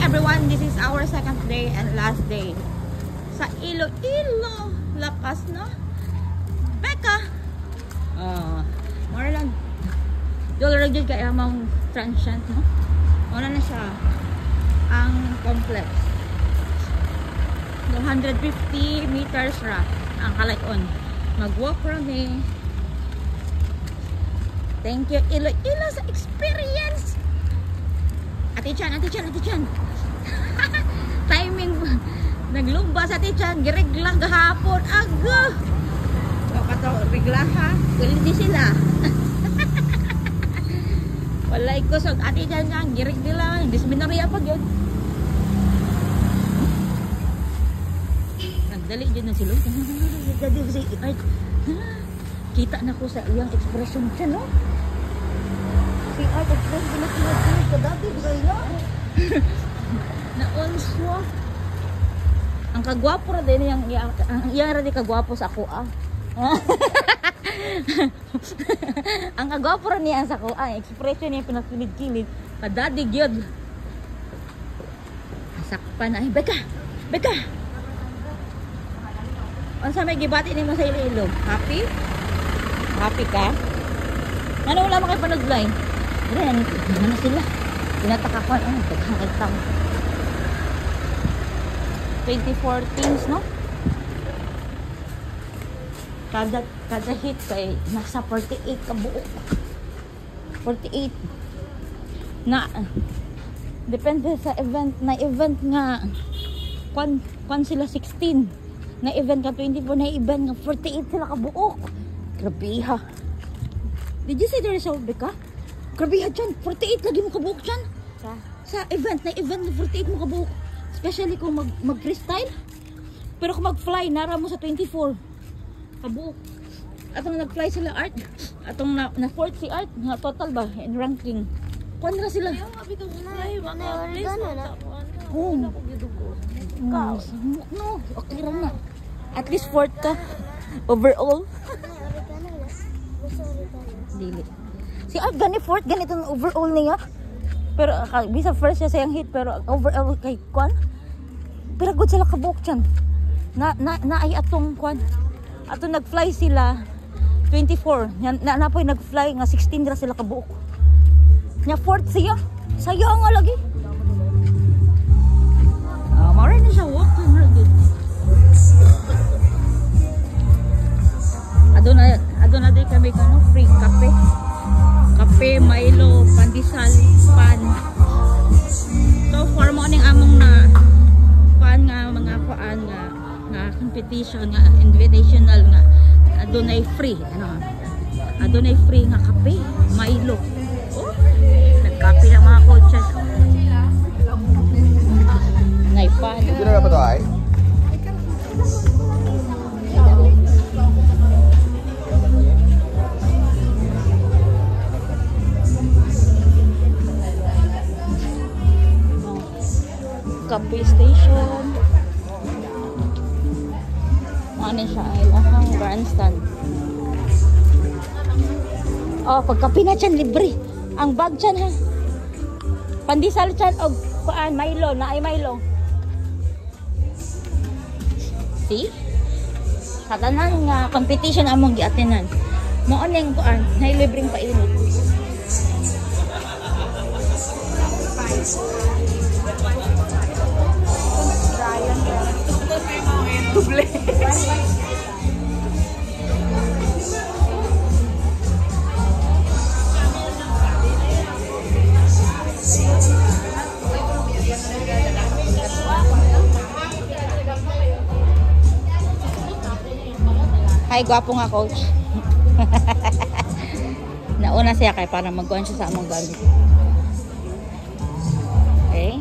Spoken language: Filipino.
everyone, this is our second day and last day sa Iloilo. Lakas no? Becca! Marlon. Doon rin dyan kaya mong transient, no? Una na siya ang complex. 250 meters ra ang kalayon. Mag-walk kami. Thank you Iloilo sa experience. Ate Chan. Timing naglumba sa Ate Chan, gireglang gahapon. Aga. Kato regla ha. Kuliti sila. Walay ko sa Ate Chan nga girig nila, disminarya pa gyud. Nagdali jud na sila. Dadi si Art. Kita na ko sa iyang expression siya, no? Si Art expression na kadati gaya. Naon siya. Ang kagwapo ra din ang iyang ra di kagwapo sa ako ah. Ang kagwapo ra niya sa ako ah, expression niya pinakilid-kilid. Kadadi gyud. Sakpan ay Becca. Unsa may gibati nimo sa Iloilo? Happy? Happy ka? Ano wala mo kayo panag-line? Ano na sila? Pinataka ko, pagkakita mo. 24 teams, no? Kada hit kay nasa 48 kabuo. 48. Na, depende sa event. Na event nga, kwan sila 16. Na event ka 24, na event nga 48 sila kabuok. Grabe ha. Did you see the result, Becca? Grabe ha dyan. 48 lagi mo kabuok dyan. Sa event, na event na 48 mo kabuok. Especially kung mag-freestyle. Pero kung mag-fly, nara mo sa 24. Kabuok. Atong nag-fly sila Art. Atong na-fourth si Art. Nga total ba? In ranking. Kuan na sila. No, okay lang na. At least fourth ka. Overall. Dili. Si Art gani fourth, ganito ang overall niya. Pero bisa first siya sayang hit, pero overall kay Kwan. Pero good sila kabuok dyan. Na ay atong Kwan. Atong nag-fly sila 24. Na po nag-fly nga 16 ra sila kabuok. Nya fourth siya. Sayang nga lagi. Mara na siya walk. Aduna day kami kano free kape. Kape, Milo, pandesal, pan. So for morning among na pan nga mga kuan nga competition nga invitational nga adunay free ano. Adunay free nga kape, Milo. Oh, nagkape lang mga coaches. Nay pan. Hindi na ba to ay? Kape station. Ano siya ay lahang grandstand. Oh, pagkape na dyan, libre. Ang bag dyan ha. Pandesal dyan o kuan, Milo, na ay Milo. See? Sa tanan nga competition among giatinan. Mao ning kuan, na libreng painit. Duble. Hi, gwapo nga coach. Nauna siya kay para magkuhan siya sa among gamit. Okay?